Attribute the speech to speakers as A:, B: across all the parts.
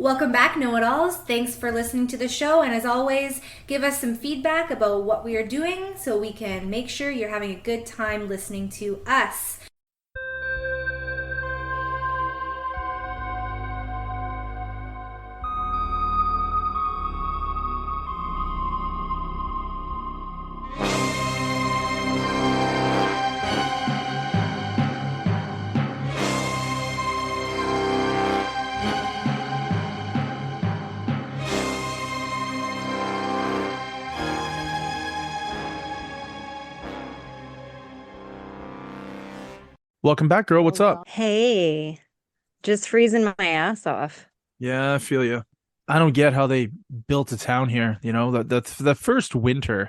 A: Welcome back, Know It Alls. Thanks for listening to the show. And as always, give us some feedback about what we are doing so we can make sure you're having a good time listening to us.
B: Welcome back, girl. What's up?
C: Hey, just freezing my ass off.
B: Yeah, I feel you. I don't get how they built a town here. You know, the first winter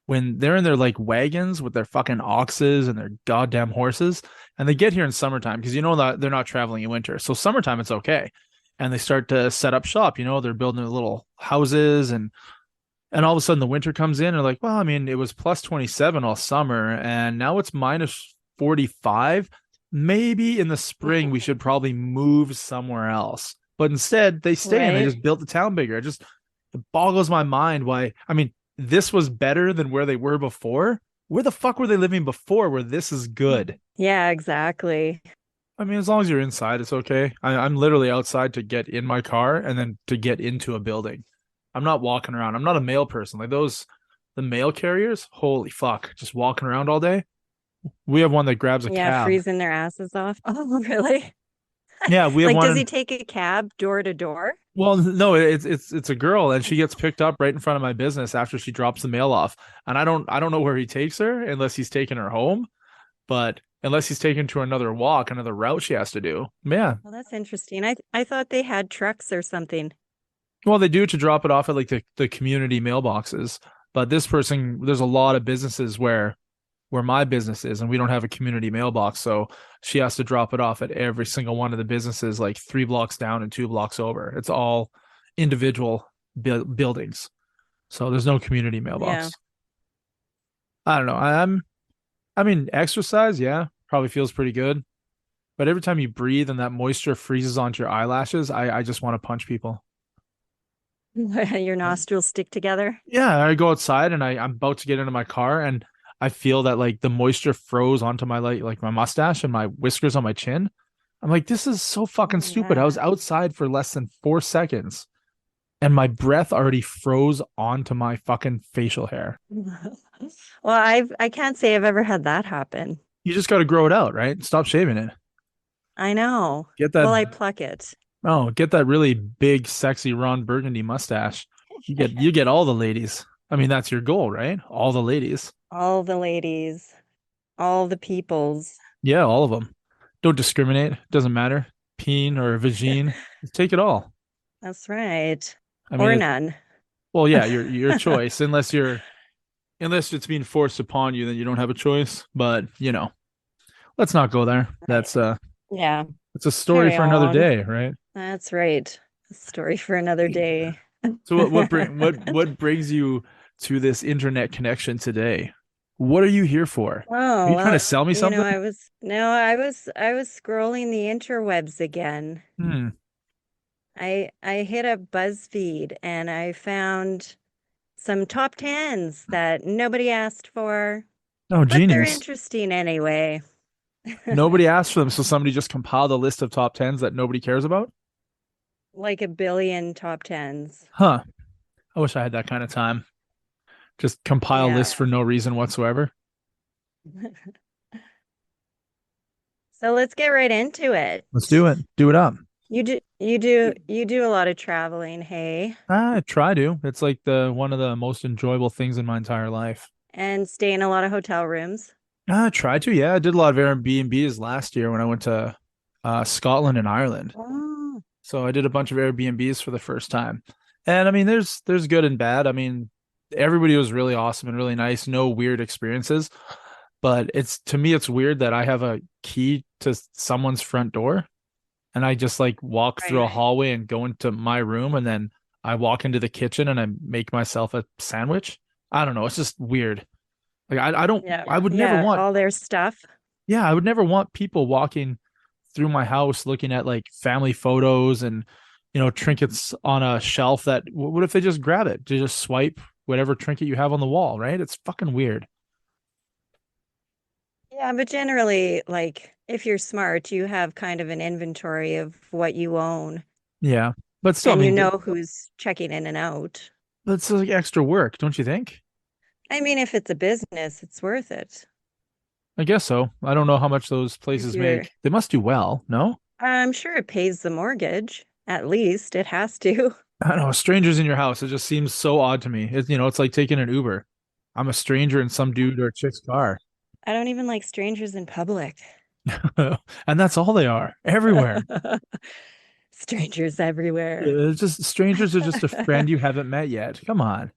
B: when they're in their like wagons with their fucking oxes and their goddamn horses, and they get here in summertime because you know that they're not traveling in winter. So summertime it's okay, and they start to set up shop. You know, they're building their little houses, and all of a sudden the winter comes in, and they're like, well, I mean, it was plus 27 all summer, and now it's minus 45. Maybe in the spring we should probably move somewhere else. But instead, they stay and they
C: Right?
B: just built the town bigger. It boggles my mind why. I mean, this was better than where they were before. Where the fuck were they living before where this is good?
C: Yeah, exactly.
B: I mean, as long as you're inside, it's okay. I'm literally outside to get in my car and then to get into a building. I'm not walking around. I'm not a mail person. Like the mail carriers, holy fuck, just walking around all day. We have one that grabs a
C: Yeah,
B: cab.
C: freezing their asses off. Oh, really?
B: Yeah, we have
C: Like,
B: one
C: does he
B: in,
C: take a cab door to door?
B: well, no, it's a girl and she gets picked up right in front of my business after she drops the mail off. And I don't know where he takes her unless he's taking her home, but unless he's taken to another walk, another route she has to do. Yeah.
C: Well, that's interesting. I thought they had trucks or something.
B: Well, they do to drop it off at like the community mailboxes. But this person, there's a lot of businesses where my business is, and we don't have a community mailbox. So she has to drop it off at every single one of the businesses, like 3 blocks down and 2 blocks over. It's all individual buildings. So there's no community
C: Yeah.
B: mailbox. I don't know. I mean, exercise, yeah, probably feels pretty good. But every time you breathe and that moisture freezes onto your eyelashes, I just want to punch people.
C: Your nostrils stick together.
B: Yeah, I go outside and I'm about to get into my car and I feel that like the moisture froze onto my like my mustache and my whiskers on my chin. I'm like, this is so fucking
C: Oh,
B: stupid. I was
C: yeah.
B: outside for less than 4 seconds and my breath already froze onto my fucking facial hair.
C: Well, I can't say I've ever had that happen.
B: You just got to grow it out, right? Stop shaving it.
C: I know.
B: Get that,
C: Well, I pluck it.
B: get that really big, sexy Ron Burgundy mustache. You get all the ladies. I mean, that's your goal, right? All the ladies.
C: All the ladies, all the peoples.
B: Yeah, all of them. Don't discriminate. Doesn't matter. Peen or vagine. Just take it all.
C: That's right.
B: I mean,
C: Or none.
B: well, yeah, your choice. Unless it's being forced upon you, then you don't have a choice. But let's not go there.
C: Right. Yeah.
B: It's a story
C: Carry
B: for another
C: on.
B: day, right?
C: That's right. A story for another day.
B: So what brings you to this internet connection today? What are you here for? Are
C: Oh,
B: you trying to
C: well,
B: sell me something?
C: I was no, I was scrolling the interwebs again.
B: Hmm.
C: I hit a BuzzFeed and I found some top tens that nobody asked for,
B: Oh,
C: but they're
B: genius.
C: interesting anyway.
B: Nobody asked for them, so somebody just compiled a list of top tens that nobody cares about?
C: Like a billion top tens.
B: Huh. I wish I had that kind of time. Just compile
C: Yeah.
B: lists for no reason whatsoever.
C: So let's get right into it.
B: Let's do it. Do it up.
C: You do a lot of traveling, hey,
B: I try to. It's like the one of the most enjoyable things in my entire life.
C: and stay in a lot of hotel rooms.
B: I try to. Yeah, I did a lot of Airbnbs last year when I went to Scotland and Ireland.
C: Oh,
B: So I did a bunch of Airbnbs for the first time. And I mean, there's good and bad. I mean, everybody was really awesome and really nice. No weird experiences. But it's to me, it's weird that I have a key to someone's front door and I just like walk through a
C: right.
B: hallway and go into my room and then I walk into the kitchen and I make myself a sandwich. I don't know. It's just weird. Like I don't
C: Yeah.
B: I would never
C: Yeah,
B: want
C: all their stuff.
B: yeah, I would never want people walking through my house looking at like family photos and trinkets on a shelf that what if they just grab it? To just swipe whatever trinket you have on the wall, right? It's fucking weird.
C: Yeah, but generally, like if you're smart, you have kind of an inventory of what you own
B: Yeah. But still, I
C: and you
B: mean,
C: know who's checking in and out.
B: that's like extra work, don't you think?
C: I mean, if it's a business, it's worth it.
B: I guess so. I don't know how much those
C: If
B: places
C: you're,
B: make. They must do well, no?
C: I'm sure it pays the mortgage. At least it has to.
B: I don't know. Strangers in your house, it just seems so odd to me. It's like taking an Uber. I'm a stranger in some dude or chick's car.
C: I don't even like strangers in public.
B: And that's all they are, everywhere.
C: Strangers everywhere.
B: It's just strangers are just a friend you haven't met yet. Come on.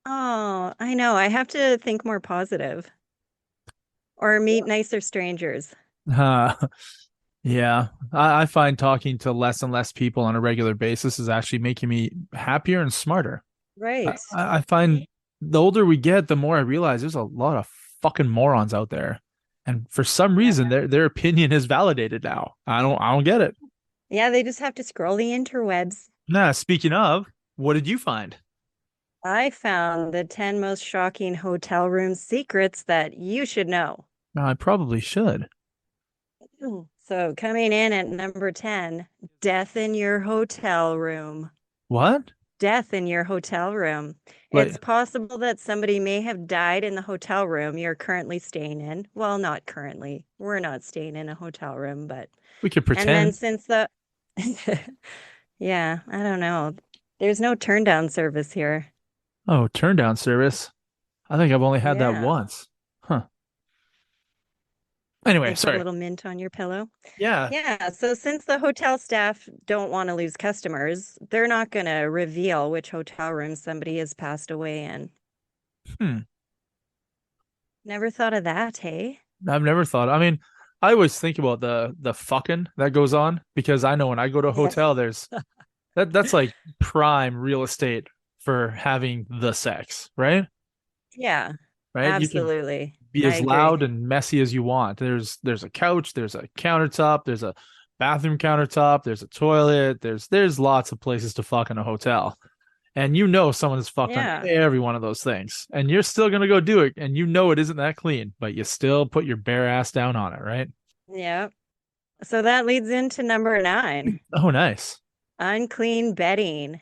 C: Oh, I know. I have to think more positive or meet nicer strangers.
B: Uh, yeah. I find talking to less and less people on a regular basis is actually making me happier and smarter. I,
C: Right.
B: I I find the older we get, the more I realize there's a lot of fucking morons out there. And for some
C: Yeah.
B: reason, their opinion is validated now. I don't get it.
C: Yeah, they just have to scroll the interwebs.
B: Nah, speaking of, what did you find?
C: I found the 10 most shocking hotel room secrets that you should know.
B: I probably should.
C: So, coming in at number 10, death in your hotel room.
B: What?
C: Death in your hotel room.
B: Like
C: It's possible that somebody may have died in the hotel room you're currently staying in. Well, not currently. We're not staying in a hotel room, but
B: we could
C: and then
B: pretend.
C: since the yeah, I don't know. There's no turn down service here.
B: Oh, turn down service. I think I've only had that
C: Yeah.
B: once. Huh. Anyway,
C: Like put a
B: sorry.
C: little mint on your pillow.
B: Yeah.
C: Yeah, so since the hotel staff don't want to lose customers, they're not going to reveal which hotel room somebody has passed away in.
B: Hmm.
C: Never thought of that, hey?
B: I've never thought. I mean, I always think about the fucking that goes on because I know when I go to a
C: Yeah.
B: hotel, there's that's like prime real estate for having the sex, right?
C: Yeah,
B: Right? You can
C: absolutely.
B: be
C: I
B: as
C: agree.
B: loud and messy as you want. There's a couch, there's a countertop, there's a bathroom countertop, there's a toilet, there's lots of places to fuck in a hotel. And someone has fucked on
C: Yeah.
B: every one of those things. And you're still gonna go do it, and it isn't that clean, but you still put your bare ass down on it, right?
C: Yeah. So that leads into number 9,
B: Oh, nice.
C: unclean bedding.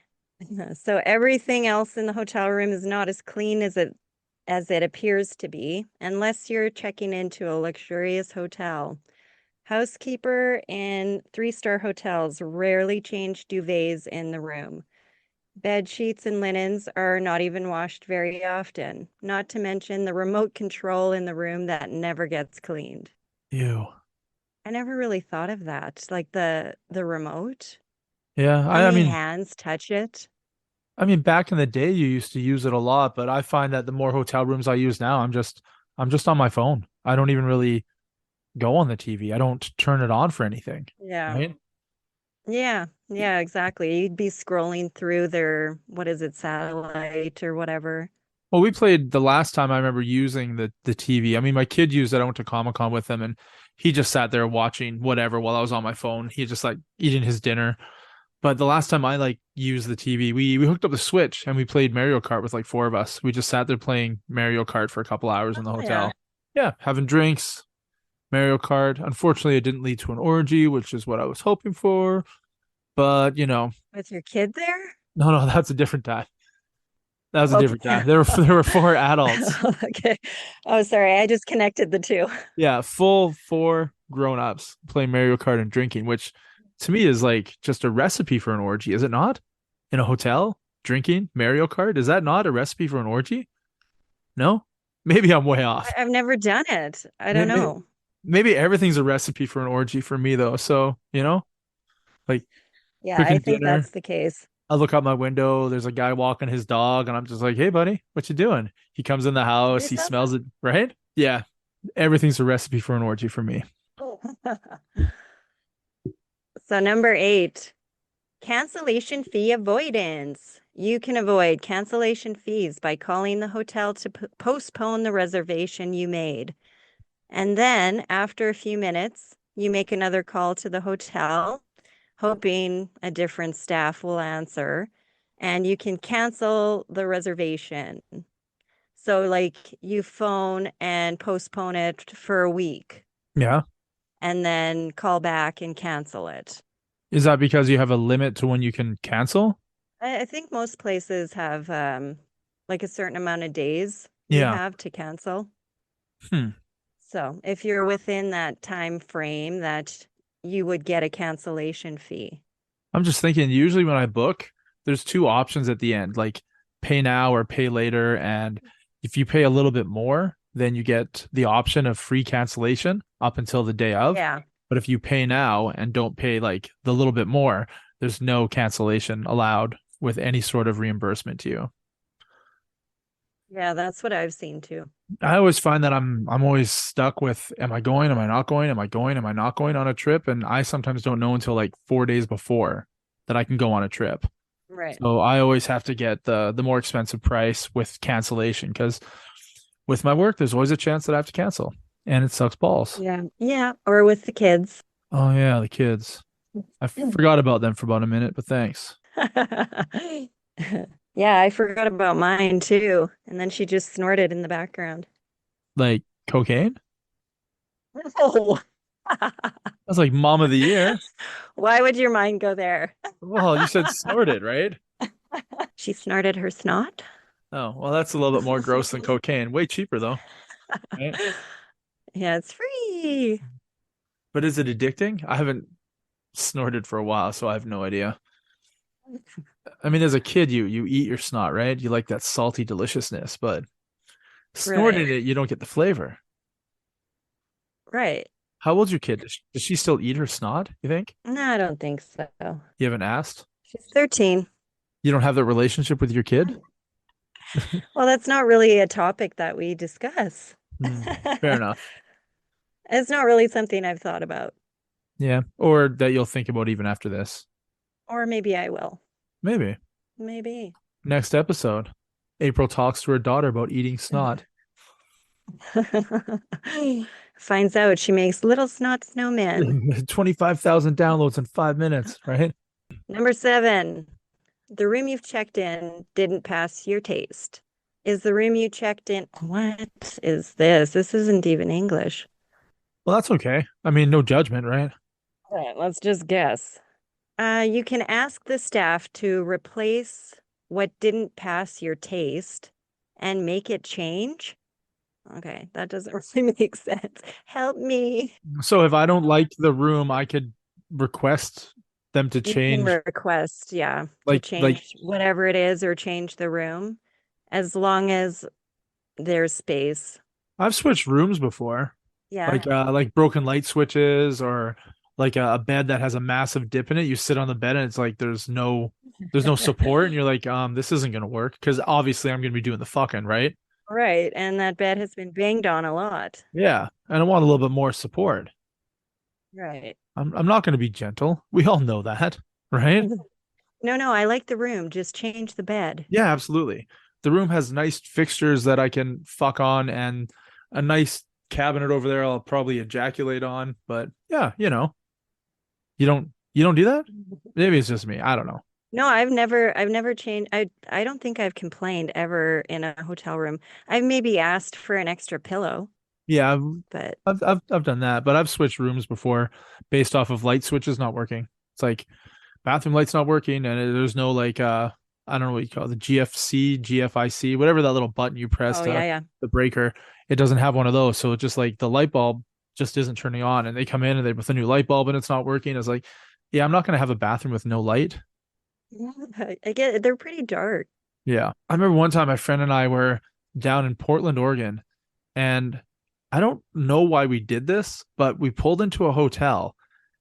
C: So everything else in the hotel room is not as clean as it appears to be, unless you're checking into a luxurious hotel. Housekeeper in 3-star hotels rarely change duvets in the room. Bed sheets and linens are not even washed very often, not to mention the remote control in the room that never gets cleaned.
B: Ew.
C: I never really thought of that, like the remote.
B: Yeah,
C: How
B: I
C: many
B: mean,
C: hands touch it?
B: back in the day, you used to use it a lot, but I find that the more hotel rooms I use now, I'm just on my phone. I don't even really go on the TV. I don't turn it on for anything,
C: Yeah.
B: right?
C: Yeah, exactly. You'd be scrolling through their, what is it, satellite or whatever.
B: Well, we played the last time I remember using the TV. I mean, my kid used it. I went to Comic Con with him, and he just sat there watching whatever while I was on my phone. He just like eating his dinner. But the last time I like used the TV, we hooked up the Switch and we played Mario Kart with like four of us. We just sat there playing Mario Kart for a couple hours in the
C: Oh, yeah.
B: hotel. Yeah, having drinks, Mario Kart. Unfortunately, it didn't lead to an orgy, which is what I was hoping for. But
C: With your kid there?
B: no, that's a different time. That was a different
C: Okay.
B: time. There were four adults.
C: Okay. Oh, sorry. I just connected the two.
B: Yeah, full four grown-ups playing Mario Kart and drinking, which to me is like just a recipe for an orgy, is it not? In a hotel, drinking Mario Kart, is that not a recipe for an orgy? No? Maybe I'm way off.
C: I've never done it. I don't
B: Maybe,
C: know.
B: maybe everything's a recipe for an orgy for me though. So, like
C: Yeah, I
B: cooking
C: think
B: dinner,
C: that's the case.
B: I look out my window, there's a guy walking his dog, and I'm just like, "Hey buddy, what you doing?" He comes in the
C: Have
B: house, he
C: yourself
B: smells it, right? Yeah. Everything's a recipe for an orgy for me.
C: So number 8, cancellation fee avoidance. You can avoid cancellation fees by calling the hotel to postpone the reservation you made. And then after a few minutes, you make another call to the hotel hoping a different staff will answer, and you can cancel the reservation. So like you phone and postpone it for a week
B: Yeah.
C: and then call back and cancel it.
B: Is that because you have a limit to when you can cancel?
C: I think most places have like a certain amount of days you
B: Yeah.
C: have to cancel.
B: Hmm.
C: So if you're within that time frame, that you would get a cancellation fee.
B: I'm just thinking, usually when I book, there's two options at the end, like pay now or pay later. And if you pay a little bit more, then you get the option of free cancellation up until the day of.
C: Yeah.
B: But if you pay now and don't pay like the little bit more, there's no cancellation allowed with any sort of reimbursement to you.
C: Yeah, that's what I've seen too.
B: I always find that I'm always stuck with, am I going? Am I not going? Am I going? Am I not going on a trip? And I sometimes don't know until like 4 days before that I can go on a trip.
C: Right.
B: So I always have to get the more expensive price with cancellation because with my work, there's always a chance that I have to cancel, and it sucks balls.
C: Yeah. Yeah. Or with the kids.
B: Oh yeah, the kids. I forgot about them for about a minute, but thanks.
C: Yeah, I forgot about mine too. And then she just snorted in the background.
B: Like cocaine?
C: Oh.
B: That's like mom of the year.
C: Why would your mind go there?
B: Well, you said snorted, right?
C: She snorted her snot?
B: Oh, well, that's a little bit more gross than cocaine. Way cheaper though, right?
C: Yeah, it's free.
B: But is it addicting? I haven't snorted for a while, so I have no idea. I mean, as a kid, you eat your snot, right? You like that salty deliciousness, but snorting
C: Right.
B: it, you don't get the flavor.
C: Right.
B: How old's your kid? Does she still eat her snot, you think?
C: No, I don't think so.
B: You haven't asked?
C: She's 13.
B: You don't have that relationship with your kid?
C: Well, that's not really a topic that we discuss.
B: Hmm, fair enough.
C: It's not really something I've thought about.
B: Yeah. Or that you'll think about even after this.
C: Or maybe I will.
B: Maybe.
C: Maybe.
B: Next episode. April talks to her daughter about eating snot.
C: Finds out she makes little snot snowmen.
B: 25,000 downloads in 5 minutes, right?
C: Number 7. The room you've checked in didn't pass your taste. Is the room you checked in? What is this? This isn't even English.
B: Well, that's okay. I mean, no judgment, right?
C: All right, let's just guess. You can ask the staff to replace what didn't pass your taste and make it change. Okay, that doesn't really make sense. Help me.
B: So if I don't like the room, I could request them to
C: You can
B: change
C: request, yeah, to
B: like
C: change whatever it is or change the room as long as there's space.
B: I've switched rooms before.
C: Yeah.
B: Like broken light switches or like a bed that has a massive dip in it. You sit on the bed and it's like there's no support and you're like this isn't gonna work because obviously I'm gonna be doing the fucking right.
C: Right. And that bed has been banged on a lot.
B: Yeah, and I want a little bit more support.
C: Right.
B: I'm not gonna be gentle. We all know that, right?
C: No, I like the room. Just change the bed.
B: Yeah, absolutely. The room has nice fixtures that I can fuck on and a nice cabinet over there I'll probably ejaculate on. But yeah, you don't do that? Maybe it's just me. I don't know.
C: No, I've never changed. I don't think I've complained ever in a hotel room. I've maybe asked for an extra pillow,
B: Yeah,
C: but
B: I've done that, but I've switched rooms before based off of light switches not working. It's like bathroom lights not working, and there's no like I don't know what you call it, the GFC, GFIC, whatever that little button you press
C: oh
B: to
C: yeah.
B: the breaker. It doesn't have one of those, so it's just like the light bulb just isn't turning on, and they come in and they with a new light bulb and it's not working. It's like, yeah, I'm not gonna have a bathroom with no light.
C: Yeah, I get it. They're pretty dark.
B: Yeah, I remember one time my friend and I were down in Portland, Oregon, and I don't know why we did this, but we pulled into a hotel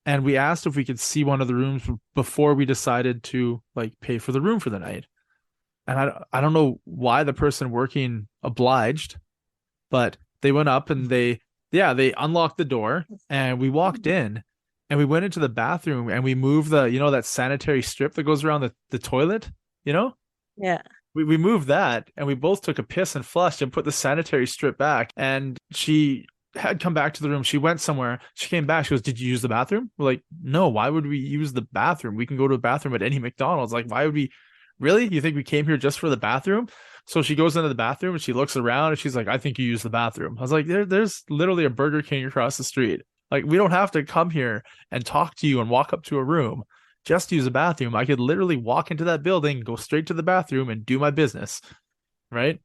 B: and we asked if we could see one of the rooms before we decided to like pay for the room for the night. And I don't know why the person working obliged, but they went up and they unlocked the door and we walked in and we went into the bathroom and we moved that sanitary strip that goes around the toilet, you know?
C: Yeah.
B: We moved that and we both took a piss and flushed and put the sanitary strip back. And she had come back to the room. She went somewhere. She came back. She goes, "Did you use the bathroom?" We're like, "No. Why would we use the bathroom? We can go to the bathroom at any McDonald's. Like, why would we? Really? You think we came here just for the bathroom?" So she goes into the bathroom and she looks around and she's like, "I think you use the bathroom." I was like, there's literally a Burger King across the street. Like, we don't have to come here and talk to you and walk up to a room just to use a bathroom. I could literally walk into that building, go straight to the bathroom, and do my business, right?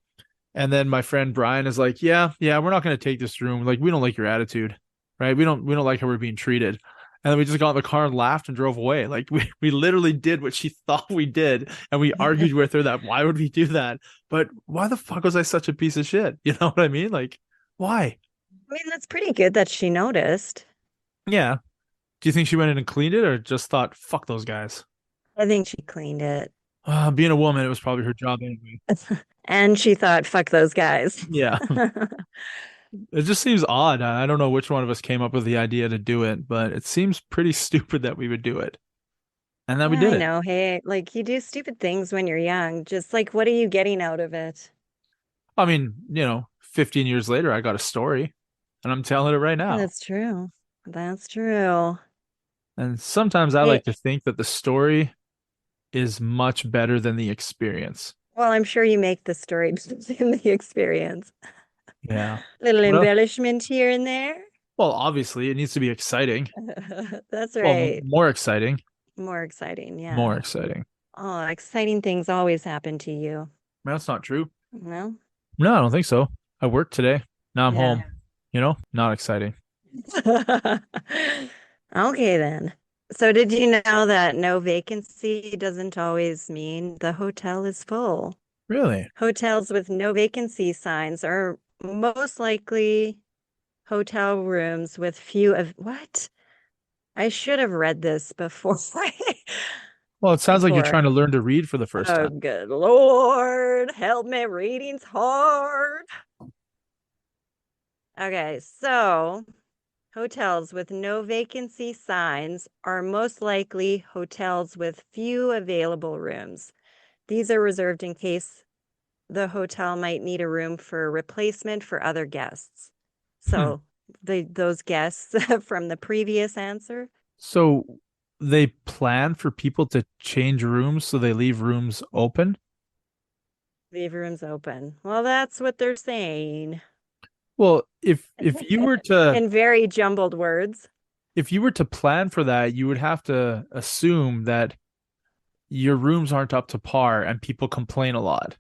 B: And then my friend Brian is like, yeah, we're not going to take this room. Like, we don't like your attitude, right? We don't like how we're being treated. And then we just got in the car and laughed and drove away. Like, we literally did what she thought we did. And we argued with her that why would we do that? But why the fuck was I such a piece of shit? You know what I mean? Like, why?
C: I mean, that's pretty good that she noticed.
B: Yeah. Do you think she went in and cleaned it or just thought, fuck those guys?
C: I think she cleaned it.
B: Being a woman, it was probably her job anyway.
C: And she thought, fuck those guys.
B: Yeah. It just seems odd. I don't know which one of us came up with the idea to do it, but it seems pretty stupid that we would do it. And then we did
C: I
B: it.
C: know. Hey, like you do stupid things when you're young. Just like, what are you getting out of it?
B: I mean, 15 years later, I got a story and I'm telling it right now.
C: That's true. That's true.
B: And sometimes I
C: Hey,
B: like to think that the story is much better than the experience.
C: well, I'm sure you make the story in the experience.
B: Yeah.
C: Little
B: What else?
C: embellishment here and there.
B: Well, obviously, it needs to be exciting.
C: That's
B: Well,
C: right.
B: more exciting.
C: More exciting.
B: More
C: Yeah.
B: exciting.
C: Oh, exciting things always happen to you.
B: That's not true.
C: No?
B: No, I don't think so. I worked today. Now I'm
C: Yeah.
B: home. Not exciting.
C: Okay, then. So, did you know that no vacancy doesn't always mean the hotel is full?
B: Really?
C: Hotels with no vacancy signs are most likely hotel rooms with few of what? I should have read this before.
B: Well, it sounds like you're
C: Before.
B: trying to learn to read for the first
C: Oh,
B: time.
C: good Lord, help me. Reading's hard. Okay, so hotels with no vacancy signs are most likely hotels with few available rooms. These are reserved in case the hotel might need a room for replacement for other guests.
B: Hmm.
C: So those guests from the previous answer
B: So they plan for people to change rooms, so they leave rooms open.
C: leave rooms open. Well, that's what they're saying
B: Well, if you were to
C: in very jumbled words.
B: if you were to plan for that, you would have to assume that your rooms aren't up to par and people complain a lot,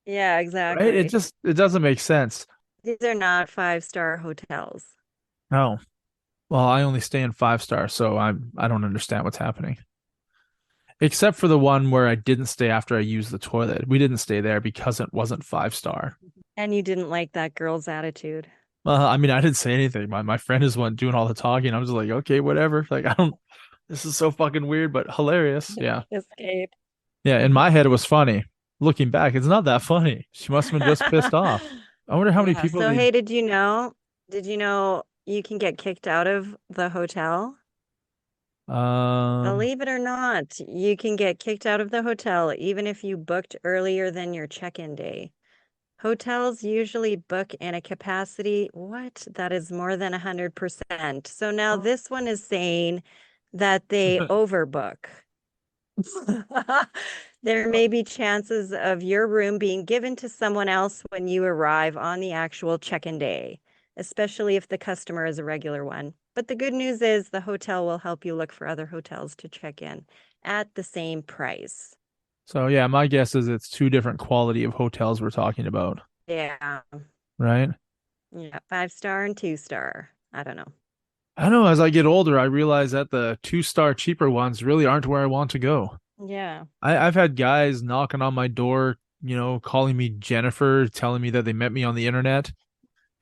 C: Yeah,
B: right? It
C: exactly.
B: just it doesn't make sense.
C: These are not five-star hotels.
B: No. Well, I only stay in 5 star, so I don't understand what's happening. Except for the one where I didn't stay after I used the toilet. We didn't stay there because it wasn't 5 star.
C: And you didn't like that girl's attitude.
B: I mean, I didn't say anything. My friend is one doing all the talking. I was just like, okay, whatever. Like, I don't. This is so fucking weird, but hilarious. Yeah,
C: Escape.
B: yeah. In my head, it was funny. Looking back, it's not that funny. She must have been just pissed off. I wonder how many
C: Yeah.
B: people
C: So,
B: they.
C: hey, did you know you can get kicked out of the hotel?
B: Um.
C: Believe it or not, you can get kicked out of the hotel even if you booked earlier than your check-in day. Hotels usually book in a capacity, what? That is more than 100%. So now this one is saying that they overbook. There may be chances of your room being given to someone else when you arrive on the actual check-in day, especially if the customer is a regular one. But the good news is the hotel will help you look for other hotels to check in at the same price.
B: So yeah, my guess is it's two different quality of hotels we're talking about,
C: Yeah.
B: right?
C: Yeah. 5 star and 2 star. I don't know.
B: I don't know. As I get older, I realize that the 2 star cheaper ones really aren't where I want to go.
C: Yeah.
B: I've had guys knocking on my door, calling me Jennifer, telling me that they met me on the internet,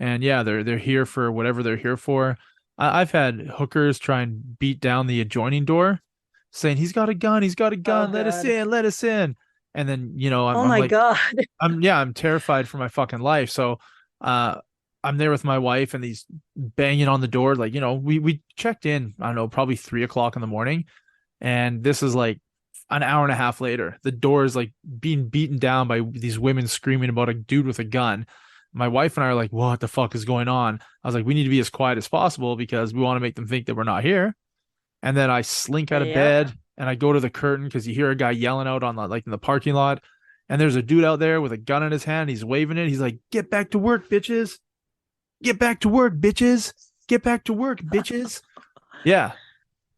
B: and yeah, they're here for whatever they're here for. I've had hookers try and beat down the adjoining door, saying he's got a
C: Oh,
B: gun,
C: God.
B: let us in. And then
C: Oh,
B: I'm
C: my
B: like,
C: God.
B: I'm terrified for my fucking life. So, uh, I'm there with my wife, and he's banging on the door, like we checked in, I don't know, probably 3 o'clock in the morning, and this is like an hour and a half later. The door is like being beaten down by these women screaming about a dude with a gun. my wife and I are like, what the fuck is going on? I was like, we need to be as quiet as possible because we want to make them think that we're not here. And then I slink out of
C: Yep.
B: bed and I go to the curtain because you hear a guy yelling out on the like in the parking lot. And there's a dude out there with a gun in his hand. He's waving it. He's like, get back to work, bitches. Get back to work, bitches. Get back to work, bitches. Yeah.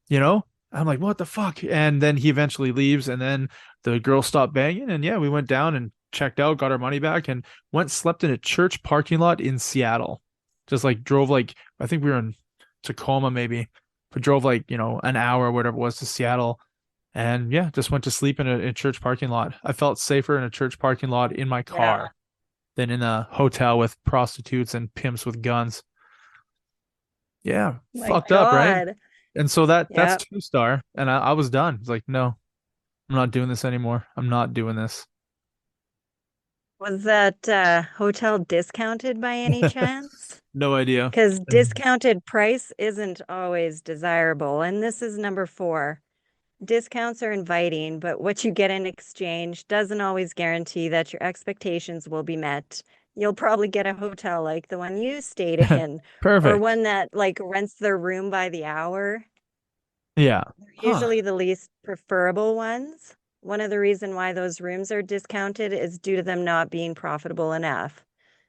B: You know, I'm like, what the fuck? And then he eventually leaves. And then the girl stopped banging. And yeah, we went down and checked out, got our money back, and went slept in a church parking lot in Seattle. Just like drove like, I think we were in Tacoma maybe, but drove like, an hour or whatever it was to Seattle. And yeah, just went to sleep in a church parking lot. I felt safer in a church parking lot in my
C: Yeah.
B: car than in a hotel with prostitutes and pimps with guns. Yeah,
C: My
B: fucked up, right?
C: God.
B: And so that's
C: Yep.
B: 2 star, and I was done. It's like, no, I'm not doing this anymore. I'm not doing this.
C: Was that hotel discounted by any chance?
B: No idea.
C: Because discounted price isn't always desirable. And this is number four. Discounts are inviting, but what you get in exchange doesn't always guarantee that your expectations will be met. You'll probably get a hotel like the one you stayed in, or
B: Perfect.
C: one that like rents their room by the hour.
B: Yeah.
C: They're
B: Huh.
C: usually the least preferable ones. One of the reason why those rooms are discounted is due to them not being profitable enough.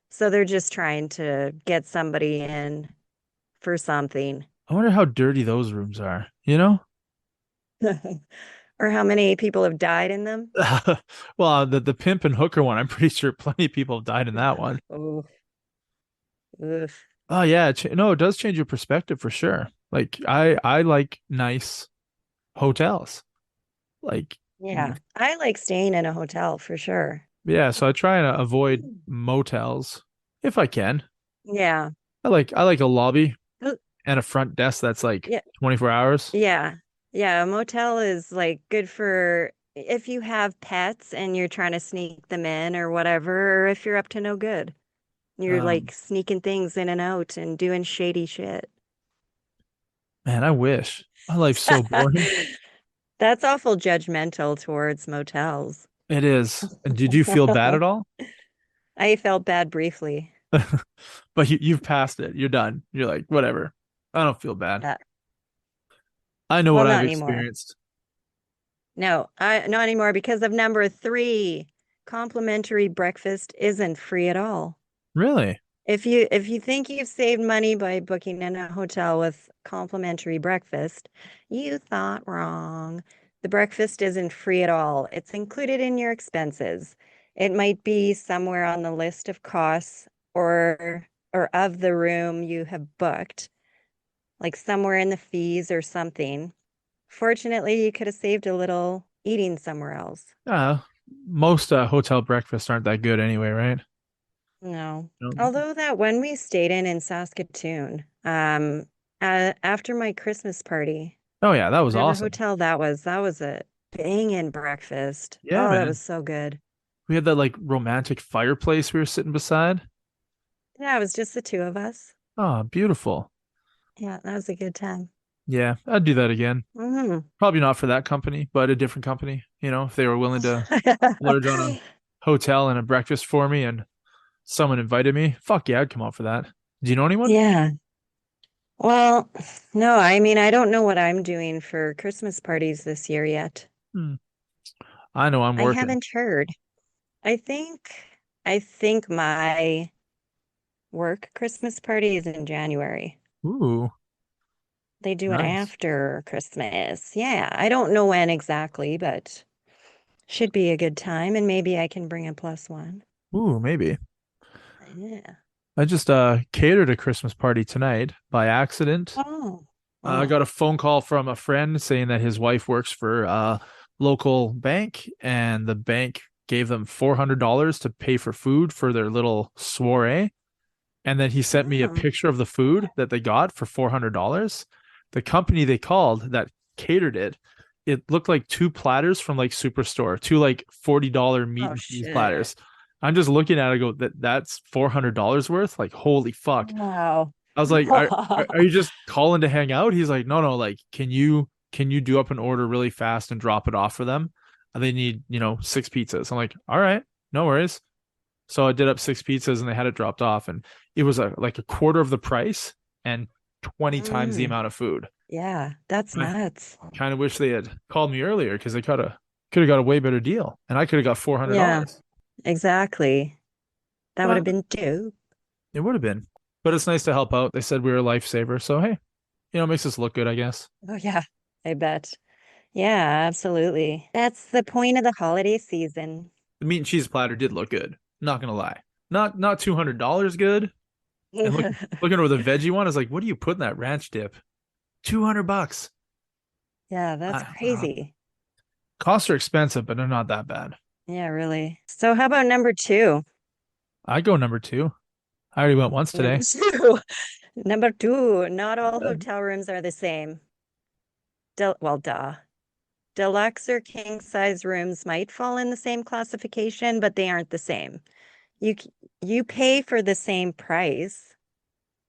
C: So they're just trying to get somebody in for something.
B: I wonder how dirty those rooms are, you know?
C: Or how many people have died in them.
B: Well, the pimp and hooker one, I'm pretty sure plenty of people have died in that one.
C: Oh, oof.
B: Oh yeah, no, it does change your perspective for sure. Like I like nice hotels. Like
C: Yeah. I like staying in a hotel for sure.
B: yeah, so I try and avoid motels if I can.
C: Yeah.
B: I like a lobby
C: Uh,
B: and a front desk that's like
C: Yeah.
B: 24 hours.
C: Yeah. Yeah. A motel is like good for if you have pets and you're trying to sneak them in or whatever, or if you're up to no good. You're
B: Um,
C: like sneaking things in and out and doing shady shit.
B: man, I wish. My life's so boring.
C: That's awful judgmental towards motels.
B: It is. And did you feel bad at all?
C: I felt bad briefly.
B: But you've passed it. You're done. You're like, whatever. I don't feel bad.
C: Uh,
B: I know
C: well,
B: what I've
C: not anymore.
B: experienced.
C: No, I not anymore because of number three. Complimentary breakfast isn't free at all.
B: Really?
C: If you think you've saved money by booking in a hotel with complimentary breakfast, you thought wrong. The breakfast isn't free at all. It's included in your expenses. It might be somewhere on the list of costs or of the room you have booked, like somewhere in the fees or something. Fortunately, you could have saved a little eating somewhere else.
B: Uh, most hotel breakfasts aren't that good anyway, right?
C: No.
B: No.
C: Although that one we stayed in Saskatoon, after my Christmas party,
B: Oh yeah, that was
C: whatever
B: awesome.
C: hotel that was a banging breakfast.
B: Yeah,
C: Oh, that
B: man.
C: was so good.
B: We had that like romantic fireplace we were sitting beside.
C: Yeah, it was just the two of us.
B: Oh, beautiful.
C: Yeah, that was a good time.
B: Yeah, I'd do that again.
C: Hmm.
B: Probably not for that company, but a different company, if they were willing to splurge on a hotel and a breakfast for me and someone invited me. Fuck yeah, I'd come out for that. Do you know anyone?
C: Yeah. Well, no, I mean, I don't know what I'm doing for Christmas parties this year yet.
B: Hmm. I know I'm
C: I
B: working.
C: haven't heard. I think I think my work Christmas party is in January.
B: Ooh,
C: They do it
B: nice.
C: after Christmas. Yeah, I don't know when exactly, but should be a good time, and maybe I can bring a plus one.
B: Ooh, maybe.
C: Yeah.
B: I just catered a Christmas party tonight by accident.
C: Oh,
B: I
C: oh,
B: got a phone call from a friend saying that his wife works for a local bank and the bank gave them $400 to pay for food for their little soiree. And then he sent me a
C: oh,
B: picture of the food that they got for $400. The company they called that catered it, it looked like two platters from like Superstore, two like $40 meat
C: oh,
B: and cheese
C: shit.
B: platters. I'm just looking at it, I go, that's $400 worth? Like, holy fuck.
C: Wow.
B: I was like, are you just calling to hang out? He's like, no, like, can you do up an order really fast and drop it off for them? And they need, 6 pizzas. I'm like, all right, no worries. So I did up 6 pizzas and they had it dropped off, and it was like a quarter of the price and 20 times the
C: Mm,
B: amount of food.
C: yeah, that's
B: I
C: nuts.
B: kind of wish they had called me earlier because they could have got a way better deal, and I could have got four hundred
C: Yeah,
B: dollars.
C: exactly. That would
B: But
C: have been dope.
B: it would have been. But it's nice to help out. They said we were a lifesaver, so hey, it makes us look good, I guess.
C: Oh, yeah, I bet. Yeah, absolutely. That's the point of the holiday season.
B: The meat and cheese platter did look good. Not gonna lie, not $200 good. And looking over the veggie one, I was like, what do you put in that ranch dip? $200.
C: Yeah, that's
B: Uh,
C: crazy.
B: costs are expensive, but they're not that bad.
C: Yeah, really. So how about number two?
B: I go number two. I already went once
C: Number
B: today.
C: two. Number two, not all
B: Uh,
C: hotel rooms are the same. Well, duh. Deluxe or king size rooms might fall in the same classification, but they aren't the same. You pay for the same price.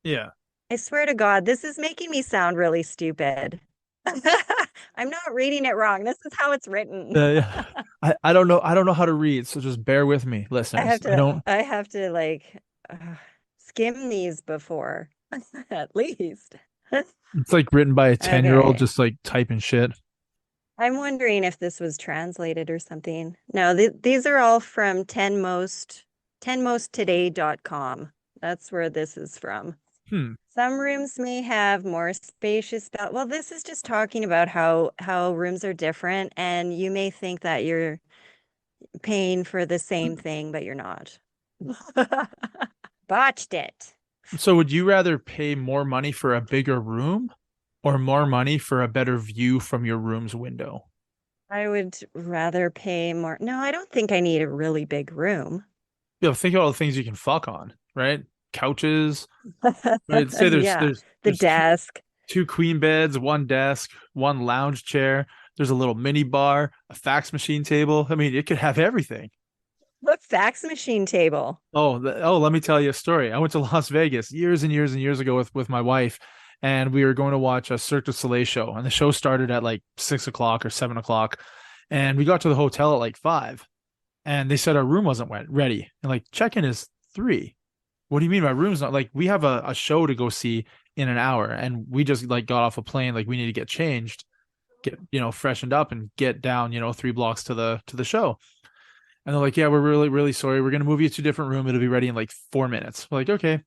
B: yeah.
C: I swear to God, this is making me sound really stupid. I'm not reading it wrong. This is how it's written.
B: Yeah. I don't know. I don't know how to read, so just bear with me,
C: I have
B: listeners. I
C: to
B: don't.
C: I have to like skim these before at least.
B: It's like written by a 10-year-old,
C: Okay.
B: just like typing shit.
C: I'm wondering if this was translated or something. No, these are all from 10mosttoday.com. That's where this is from.
B: Hmm.
C: Some rooms may have more spacious well, this is just talking about how rooms are different and you may think that you're paying for the same thing, but you're not. Botched it.
B: So would you rather pay more money for a bigger room or more money for a better view from your room's window?
C: I would rather pay more. No, I don't think I need a really big room.
B: Think of all the things you can fuck on, right? Couches, right? Say there's
C: Yeah,
B: there's
C: the
B: there's two,
C: desk.
B: two queen beds, one desk, one lounge chair. There's a little mini bar, a fax machine table. I mean, it could have everything.
C: Look, fax machine table.
B: Let me tell you a story. I went to Las Vegas years and years and years ago with my wife, and we were going to watch a Cirque du Soleil show, and the show started at like 6 o'clock or 7 o'clock, and we got to the hotel at like 5, and they said our room wasn't ready, and like check-in is 3. What do you mean my room's not, like, we have a show to go see in an hour, and we just like got off a plane, like we need to get changed, get freshened up, and get down 3 blocks to the show. And they're like, yeah, we're really, really sorry. We're gonna move you to a different room. It'll be ready in like 4 minutes. We're like, okay,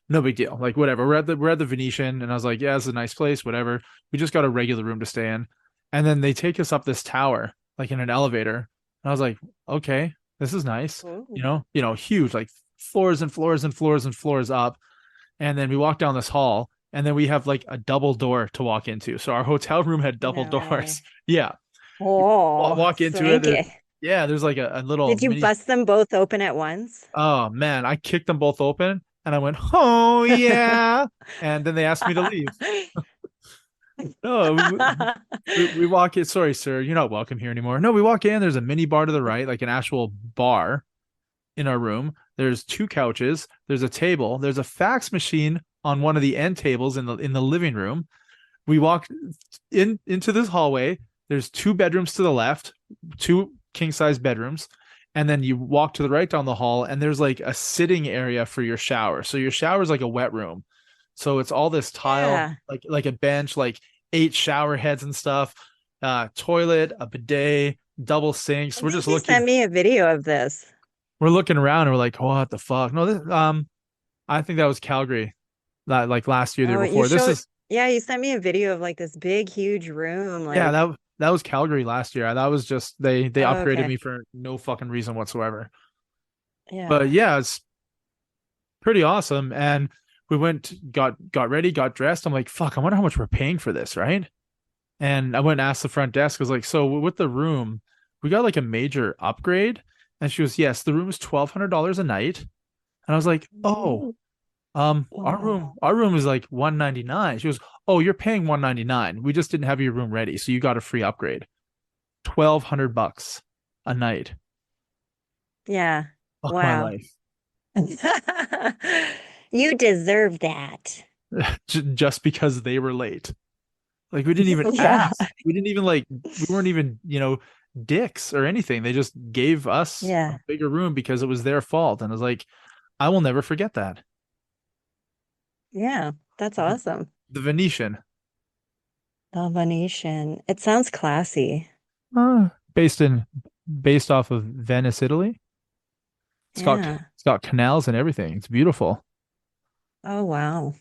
B: no big deal. Like, whatever. We're at the Venetian, and I was like, yeah, it's a nice place, whatever. We just got a regular room to stay in. And then they take us up this tower, like in an elevator. And I was like, okay, this is nice.
C: Ooh.
B: Huge, like floors and floors and floors and floors up. And then we walk down this hall, and then we have like a double door to walk into. So our hotel room had double
C: No
B: doors.
C: way.
B: Yeah.
C: Oh,
B: Walk into it.
C: swanky.
B: Yeah, there's like a little
C: Did you
B: mini.
C: bust them both open at once?
B: Oh man, I kicked them both open and I went, "Oh yeah." And then they asked me to leave. No, we walk in. Sorry, sir, you're not welcome here anymore. No, we walk in. There's a mini bar to the right, like an actual bar in our room. There's 2 couches. There's a table. There's a fax machine on one of the end tables in the living room. We walk into this hallway. There's 2 bedrooms to the left, 2 king size bedrooms, and then you walk to the right down the hall, and there's like a sitting area for your shower. So your shower is like a wet room. So it's all this tile,
C: Yeah.
B: like a bench, like 8 shower heads and stuff, toilet, a bidet, double sinks.
C: I
B: We're
C: think
B: just
C: you sent
B: looking,
C: me a video of this.
B: we're looking around, and we're like, what the fuck? No, I think that was Calgary, like last year, the
C: Oh,
B: year
C: you
B: before. This
C: showed,
B: is
C: yeah, you sent me a video of like this big, huge room.
B: Yeah,
C: Like,
B: that was Calgary last year. That was just they
C: oh,
B: upgraded
C: okay.
B: me for no fucking reason whatsoever. But
C: Yeah.
B: yeah, it's pretty awesome. And we went, got ready, got dressed. I'm like, fuck, I wonder how much we're paying for this, right? And I went and asked the front desk. I was like, so with the room, we got like a major upgrade. And she was, yes, the room is $1,200 a night. And I was like, oh,
C: Ooh.
B: our room,
C: Oh.
B: our room is like 199. She was, oh, you're paying 199. We just didn't have your room ready, so you got a free upgrade. $1,200 a night.
C: Yeah.
B: Fuck my
C: Wow.
B: life.
C: You deserve that.
B: Just because they were late. Like, we didn't even
C: Yeah.
B: ask. We didn't even, like, we weren't even, dicks or anything. They just gave us a
C: Yeah.
B: bigger room because it was their fault. And I was like, I will never forget that.
C: Yeah. That's awesome.
B: The Venetian,
C: The Venetian. It sounds classy.
B: uh, based in based off of Venice, Italy.
C: Yeah.
B: It's got canals and everything. It's beautiful.
C: Oh, wow.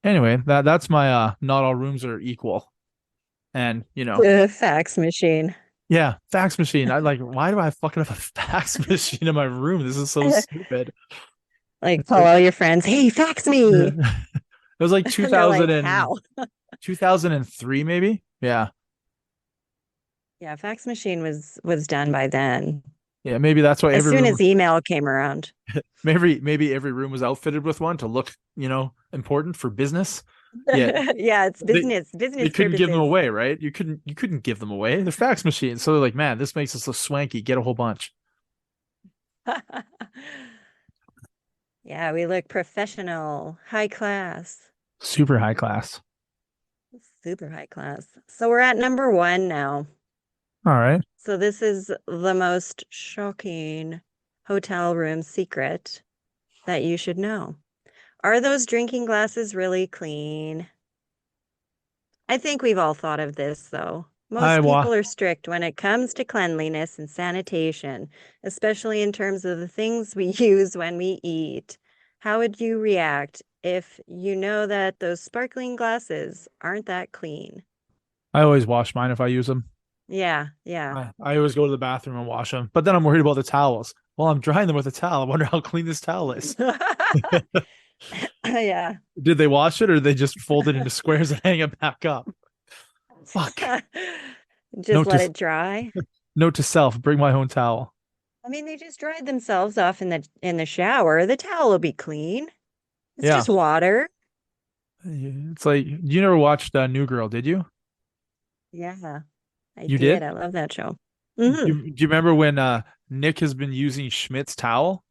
B: Anyway, that's my not all rooms are equal. And
C: The fax machine.
B: yeah, fax machine. I like, why do I fucking have a fax machine in my room? This is so stupid.
C: Like
B: It's
C: call
B: like
C: all your friends, hey, fax me.
B: it was like
C: And they're like, how?
B: 2003 maybe. Yeah.
C: Yeah, fax machine was done by then.
B: Yeah, maybe that's why
C: As soon as email came around.
B: maybe every room was outfitted with one to look, important for business. Yeah,
C: Yeah, it's
B: they
C: business
B: couldn't give them
C: purposes.
B: away, right? You couldn't give them away. They're fax machines. So they're like, man, this makes us look swanky. Get a whole bunch.
C: Yeah, we look professional, high class,
B: Super high class.
C: super high class. So we're at number one now.
B: All right.
C: So this is the most shocking hotel room secret that you should know. Are those drinking glasses really clean? I think we've all thought of this, though.
B: I
C: Most
B: wa
C: people are strict when it comes to cleanliness and sanitation, especially in terms of the things we use when we eat. How would you react if you know that those sparkling glasses aren't that clean?
B: I always wash mine if I use them.
C: Yeah, yeah.
B: I always go to the bathroom and wash them, but then I'm worried about the towels. Well, I'm drying them with a towel. I wonder how clean this towel is.
C: Yeah.
B: Did they wash it or they just fold it into squares and hang it back up? Fuck.
C: Just
B: Note
C: let
B: to
C: it dry.
B: note to self: bring my own towel.
C: I mean, they just dried themselves off in the shower. The towel will be clean. It's
B: Yeah,
C: just water.
B: it's like you never watched New Girl, did you?
C: Yeah, I
B: You
C: did.
B: did.
C: I love that show.
B: Do
C: Hmm.
B: you, do you remember when Nick has been using Schmidt's towel,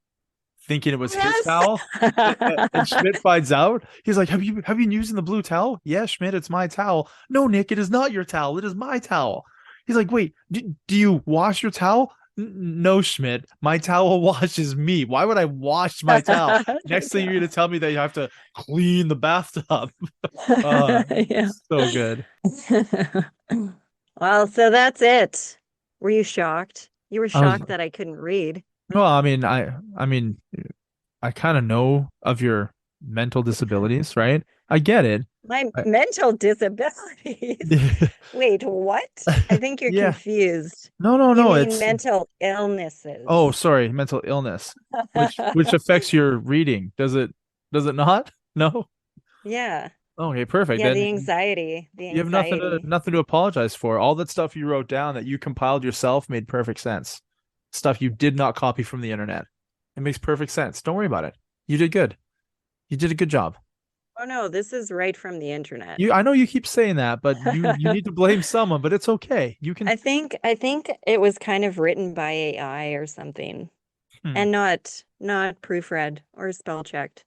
B: thinking it was his
C: Yes.
B: towel, and Schmidt finds out? He's like, "Have you been using the blue towel?" Yeah, Schmidt, it's my towel. No, Nick, it is not your towel. It is my towel. He's like, "Wait, do you wash your towel?" No, Schmidt, my towel washes me. Why would I wash my towel? Next thing you're gonna tell me that you have to clean the bathtub. Uh,
C: Yeah.
B: so good.
C: Well, so that's it. Were you shocked? You were
B: I was
C: shocked that I couldn't read.
B: well, I mean, I kind of know of your mental disabilities, right? I get it.
C: My
B: I,
C: mental disabilities. Wait, what? I think you're
B: yeah.
C: confused.
B: No, no,
C: You
B: no.
C: mean
B: It's
C: mental
B: oh,
C: illnesses.
B: sorry, mental illness, which affects your reading. Does it not? No.
C: Yeah.
B: Okay, perfect.
C: Yeah, the
B: Then
C: anxiety, the
B: you have nothing to
C: anxiety.
B: nothing to apologize for. All that stuff you wrote down that you compiled yourself made perfect sense. Stuff you did not copy from the internet. It makes perfect sense. Don't worry about it. You did good. You did a good job.
C: Oh no, this is right from the internet.
B: I know you keep saying that, but you need to blame someone, but it's okay. You can
C: I think it was kind of written by AI or something
B: hmm.
C: and not proofread or spell checked.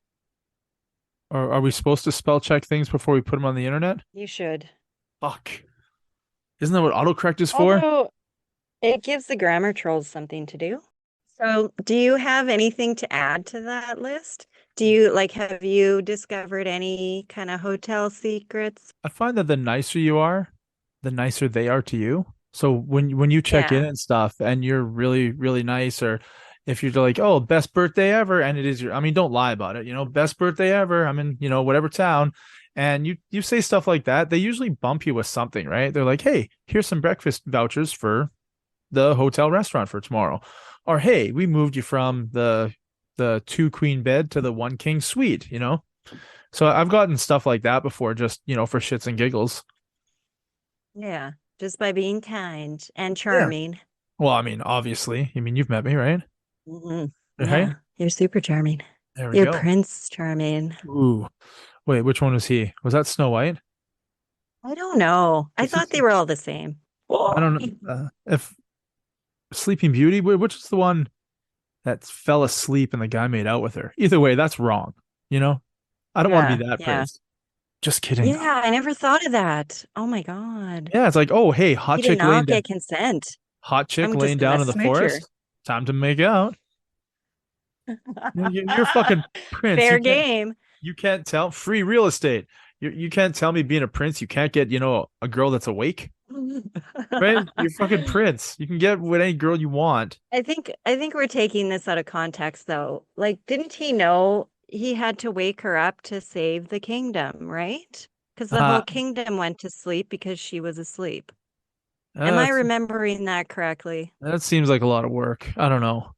B: Or are we supposed to spell check things before we put them on the internet?
C: You should.
B: Fuck. Isn't that what autocorrect is for?
C: Although it gives the grammar trolls something to do. So, do you have anything to add to that list? Do you like have you discovered any kind of hotel secrets?
B: I find that the nicer you are, the nicer they are to you. So when you check in
C: Yeah.
B: and stuff and you're really, really nice, or if you're like, oh, best birthday ever, and it is your, I mean, don't lie about it, best birthday ever. I'm in, whatever town. And you say stuff like that, they usually bump you with something, right? They're like, hey, here's some breakfast vouchers for the hotel restaurant for tomorrow. Or hey, we moved you from the two queen bed to the one king suite. So I've gotten stuff like that before, just for shits and giggles.
C: Yeah. Just by being kind and
B: Yeah.
C: charming.
B: Well, I mean, obviously, you've met me, right?
C: Hmm.
B: Right?
C: Yeah. You're super charming.
B: There we
C: You're
B: go.
C: Prince Charming.
B: Ooh, wait, which one was he? Was that Snow White?
C: I don't know. I
B: What's
C: thought
B: his?
C: they were all the same.
B: I don't know. If Sleeping Beauty, which is the one that fell asleep and the guy made out with her? Either way, that's wrong. You know, I don't want to
C: Yeah,
B: be that
C: yeah.
B: prince. Just kidding.
C: Yeah, I never thought of that. Oh my God.
B: Yeah, it's like, oh, hey,
C: He did not get consent.
B: hot chick
C: I'm
B: laying
C: just gonna
B: down in the
C: smooch her.
B: forest. Time to make out. You're fucking prince.
C: Fair game.
B: You can't tell free real estate. You can't tell me being a prince, you can't get, a girl that's awake, right? You're fucking prince. You can get what any girl you want.
C: I think we're taking this out of context though. Like, didn't he know he had to wake her up to save the kingdom, right? Because the
B: Uh,
C: whole kingdom went to sleep because she was asleep. Am I
B: that's,
C: remembering that correctly?
B: that seems like a lot of work. I don't know.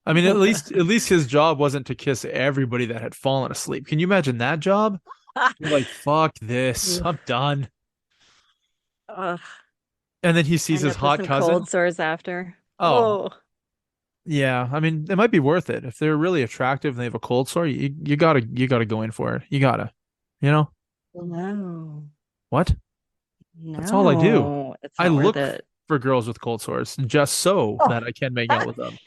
B: I mean, at least his job wasn't to kiss everybody that had fallen asleep. Can you imagine that job? You're like, fuck this.
C: Oof.
B: I'm done.
C: Ugh,
B: And then he sees
C: end
B: his
C: up with
B: hot
C: some cold
B: cousin.
C: sores after.
B: Oh,
C: Oh,
B: yeah. I mean, it might be worth it. If they're really attractive and they have a cold sore, you gotta go in for it. You gotta. You know?
C: no.
B: What? That's all I do.
C: No, it's
B: I
C: not worth
B: look
C: it.
B: for girls with cold sores just so
C: Oh.
B: that I can make out with them.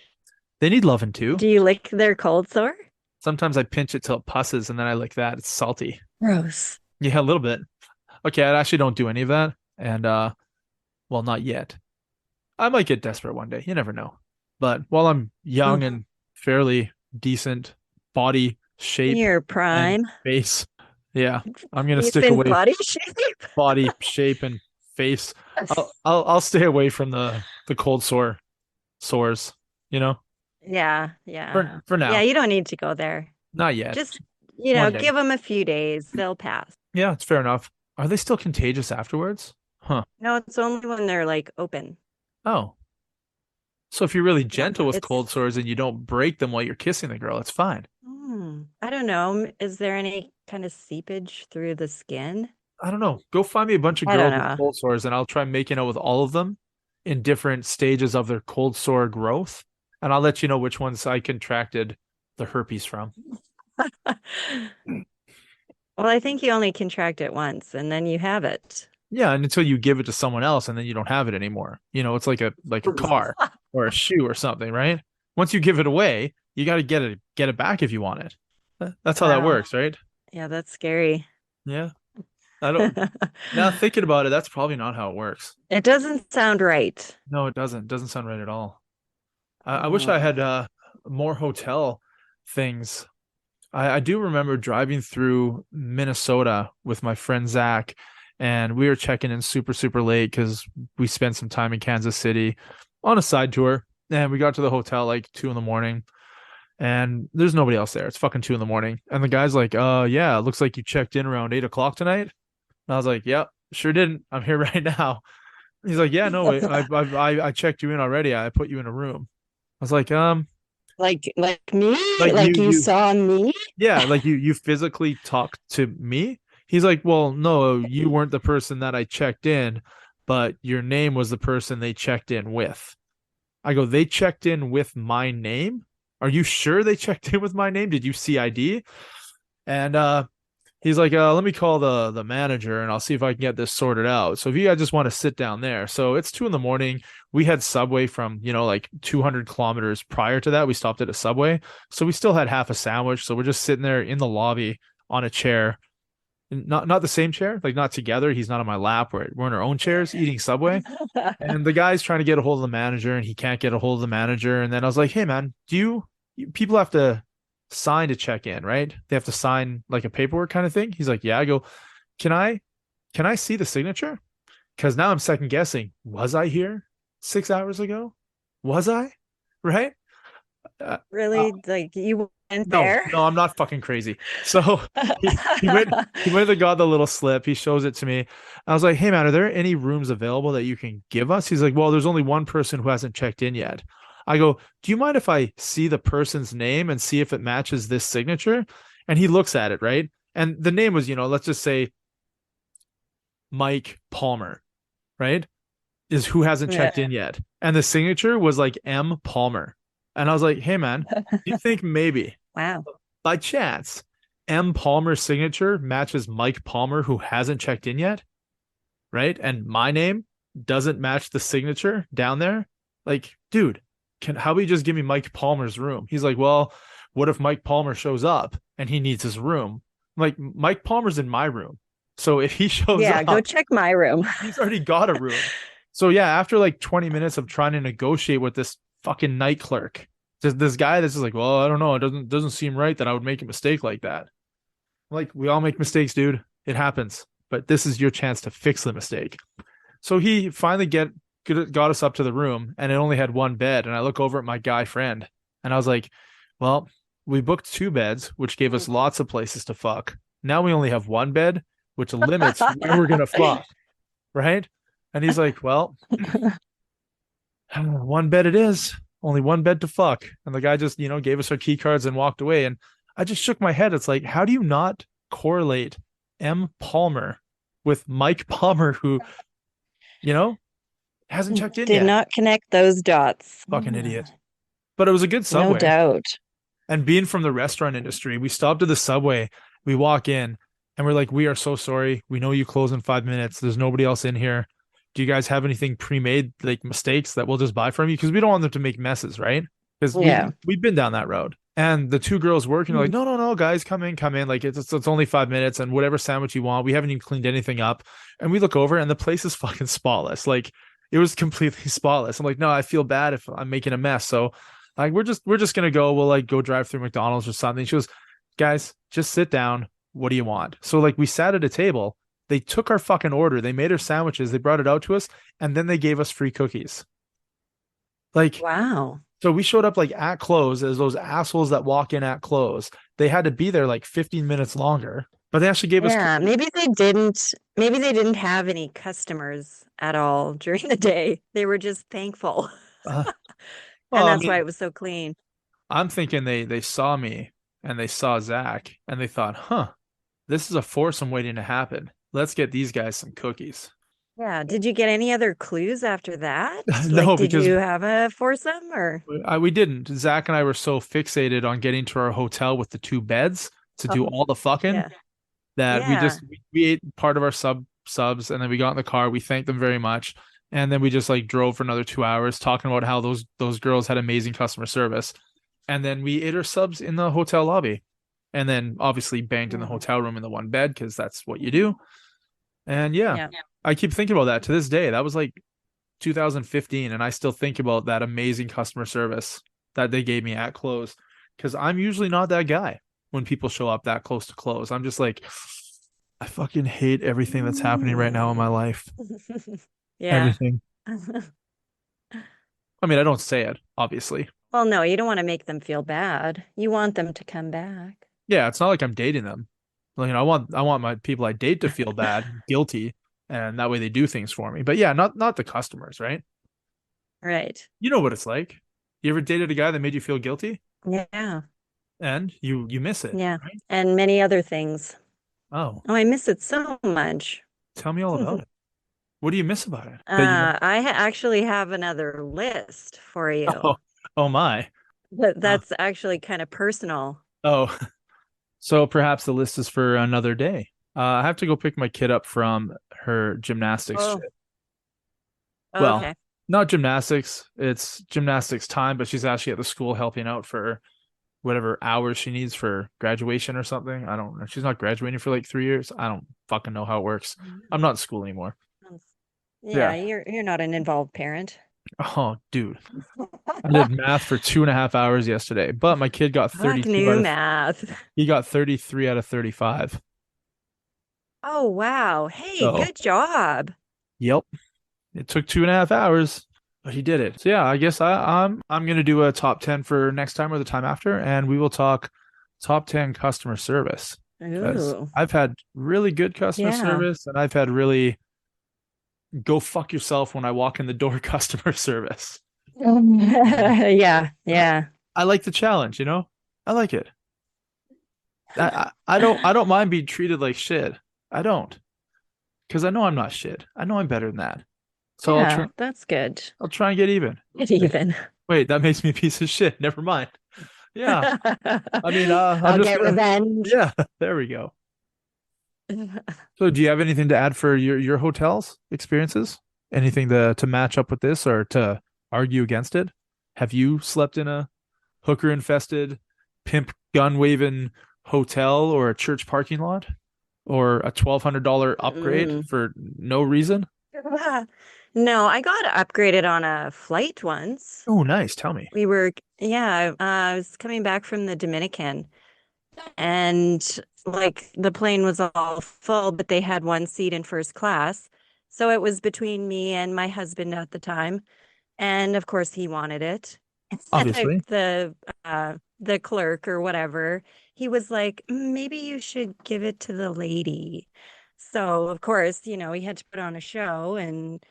B: They need loving too.
C: Do you lick their cold sore?
B: Sometimes I pinch it till it pusses and then I lick that. It's salty.
C: Gross.
B: Yeah, a little bit. Okay, I actually don't do any of that. And well, not yet. I might get desperate one day. You never know. But while I'm young and fairly decent body shape
C: Your
B: and
C: prime.
B: face, yeah, I'm gonna stick
C: Decent
B: away
C: body shape.
B: body shape and face. I'll stay away from the cold sores, you know,
C: Yeah,
B: for
C: yeah,
B: now.
C: you don't need to go there.
B: Not yet.
C: Just,
B: One day.
C: give them a few days. They'll pass.
B: Yeah, it's fair enough. Are they still contagious afterwards? Huh.
C: No, it's only when they're like open.
B: Oh. So if you're really
C: Yeah,
B: gentle with
C: it's
B: cold sores and you don't break them while you're kissing the girl, it's fine.
C: I don't know. Is there any kind of seepage through the skin?
B: I don't know. Go find me a bunch of
C: I don't
B: girls with
C: know.
B: cold sores and I'll try making out with all of them in different stages of their cold sore growth. And I'll let you know which ones I contracted the herpes from.
C: Well, I think you only contract it once and then you have it.
B: Yeah, and until you give it to someone else and then you don't have it anymore. It's like a car or a shoe or something, right? Once you give it away, you got to get it back if you want it. That's how that
C: Wow.
B: works, right?
C: Yeah, that's scary.
B: Yeah. I don't Now thinking about it, that's probably not how it works.
C: It doesn't sound right.
B: No, it doesn't. It doesn't sound right at all. I wish I
C: Oh.
B: had more hotel things. I do remember driving through Minnesota with my friend Zach, and we were checking in super, super late because we spent some time in Kansas City on a side tour. And we got to the hotel like 2 in the morning, and there's nobody else there. It's fucking 2 in the morning. And the guy's like, yeah, it looks like you checked in around 8 o'clock tonight. And I was like, yep, sure didn't. I'm here right now. He's like, yeah, no, I checked you in already. I put you in a room. I was like,
C: Like me?
B: like
C: Like you saw me?
B: yeah, like you physically talked to me. He's like, well, no, you weren't the person that I checked in, but your name was the person they checked in with. I go, they checked in with my name? Are you sure they checked in with my name? Did you see ID? And he's like, let me call the manager and I'll see if I can get this sorted out. So if you guys just want to sit down there. So it's 2 in the morning. We had Subway from, like 200 kilometers prior to that. We stopped at a Subway. So we still had half a sandwich. So we're just sitting there in the lobby on a chair. Not the same chair, like not together. He's not on my lap. We're in our own chairs eating Subway. And the guy's trying to get a hold of the manager and he can't get a hold of the manager. And then I was like, hey man, people have to sign to check in, right? They have to sign like a paperwork kind of thing. He's like, yeah. I go, can I see the signature? Because now I'm second guessing. Was I here 6 hours ago? Was I? Right?
C: Really? Like you went
B: No,
C: there?
B: no, I'm not fucking crazy. So he went and got the little slip. He shows it to me. I was like, hey man, are there any rooms available that you can give us? He's like, well, there's only one person who hasn't checked in yet. I go, do you mind if I see the person's name and see if it matches this signature? And he looks at it, right? And the name was, let's just say Mike Palmer, right? Is who hasn't checked in yet. And the signature was like M Palmer. And I was like, hey man, do you think maybe
C: Wow.
B: by chance M Palmer's signature matches Mike Palmer who hasn't checked in yet? Right? And my name doesn't match the signature down there? Like, dude, how about you just give me Mike Palmer's room? He's like, well, what if Mike Palmer shows up and he needs his room? Like, Mike Palmer's in my room. So if he shows
C: Yeah, go
B: up,
C: check my room.
B: he's already got a room. So yeah, after like 20 minutes of trying to negotiate with this fucking night clerk, just this guy that's just like, well, I don't know, it doesn't seem right that I would make a mistake like that. Like, we all make mistakes, dude. It happens. But this is your chance to fix the mistake. So he finally got us up to the room, and it only had one bed. And I look over at my guy friend, and I was like, well, we booked 2 beds, which gave us lots of places to fuck. Now we only have one bed, which limits where we're gonna fuck, right? And he's like, well, one bed it is. Only one bed to fuck. And the guy just, gave us our key cards and walked away. And I just shook my head. It's like, how do you not correlate M. Palmer with Mike Palmer, who, hasn't checked in
C: Did
B: yet?
C: not connect those dots.
B: Fucking idiot. But it was a good
C: No
B: Subway.
C: doubt.
B: And being from the restaurant industry, we stopped at the Subway. We walk in and we're like, we are so sorry. We know you close in 5 minutes. There's nobody else in here. Do you guys have anything pre-made, like mistakes that we'll just buy from you? Because we don't want them to make messes, right? Because we've been down that road. And the 2 girls working are like, no, guys, come in. Like, it's only 5 minutes, and whatever sandwich you want. We haven't even cleaned anything up. And we look over and the place is fucking spotless. Like, it was completely spotless. I'm like, no, I feel bad if I'm making a mess. So like, we're just gonna go. We'll like go drive through McDonald's or something. She goes, guys, just sit down. What do you want? So like, we sat at a table. They took our fucking order. They made our sandwiches. They brought it out to us, and then they gave us free cookies. Like,
C: wow.
B: So we showed up like at close, as those assholes that walk in at close. They had to be there like 15 minutes longer, but they actually gave us.
C: Yeah, maybe they didn't have any customers at all during the day. They were just thankful.
B: Well,
C: and that's why it was so clean.
B: I'm thinking they saw me and they saw Zach and they thought, huh, this is a foursome waiting to happen. Let's get these guys some cookies.
C: Yeah. Did you get any other clues after that?
B: No,
C: like, did
B: because
C: you have a foursome or?
B: we didn't. Zach and I were so fixated on getting to our hotel with the 2 beds to do all the fucking that we ate part of our subs, and then we got in the car. We thanked them very much. And then we just like drove for another 2 hours talking about how those girls had amazing customer service. And then we ate our subs in the hotel lobby, and then obviously banged in the hotel room in the 1 bed, because that's what you do. And I keep thinking about that to this day. That was like 2015, and I still think about that amazing customer service that they gave me at close, because I'm usually not that guy when people show up that close to close. I'm just like, I fucking hate everything that's happening right now in my life. Everything. I mean, I don't say it, obviously.
C: Well, no, you don't want to make them feel bad. You want them to come back.
B: Yeah, it's not like I'm dating them. Like, I want my people I date to feel bad, guilty, and that way they do things for me. But yeah, not the customers, right?
C: Right.
B: You know what it's like. You ever dated a guy that made you feel guilty?
C: Yeah.
B: And you miss it.
C: Yeah.
B: Right?
C: And many other things.
B: Oh,
C: I miss it so much.
B: tell me all about it. What do you miss about it?
C: I actually have another list for you.
B: Oh my.
C: But that's actually kind of personal.
B: Oh, so perhaps the list is for another day. I have to go pick my kid up from her gymnastics trip. Well,
C: okay.
B: not gymnastics. It's gymnastics time, but she's actually at the school helping out for whatever hours she needs for graduation or something. I don't know. She's not graduating for like 3 years. I don't fucking know how it works. I'm not in school anymore.
C: Yeah. You're not an involved parent.
B: Oh, dude. I did math for 2.5 hours yesterday, but my kid got 32
C: math.
B: He got 33 out of 35.
C: Oh, wow. Hey, good job.
B: Yep. It took 2.5 hours, but he did it. So yeah, I guess I'm gonna do a top 10 for next time or the time after, and we will talk top 10 customer service.
C: Ooh.
B: I've had really good customer service, and I've had really go fuck yourself when I walk in the door customer service.
C: Yeah.
B: I like the challenge, I like it. I don't mind being treated like shit. I don't, because I know I'm not shit. I know I'm better than that. So
C: that's good.
B: I'll try and get even. Wait, that makes me a piece of shit. Never mind. Yeah. I mean,
C: I'll get revenge.
B: Yeah, there we go. So do you have anything to add for your hotel's experiences? Anything to match up with this or to argue against it? Have you slept in a hooker infested, pimp gun waving hotel or a church parking lot or a $1,200 upgrade
C: Mm.
B: for no reason?
C: No, I got upgraded on a flight once.
B: Oh, nice. Tell me.
C: Yeah, I was coming back from the Dominican, and like the plane was all full, but they had one seat in first class. So it was between me and my husband at the time. And of course he wanted it. The
B: Obviously.
C: the clerk or whatever, he was like, maybe you should give it to the lady. So of course, he had to put on a show and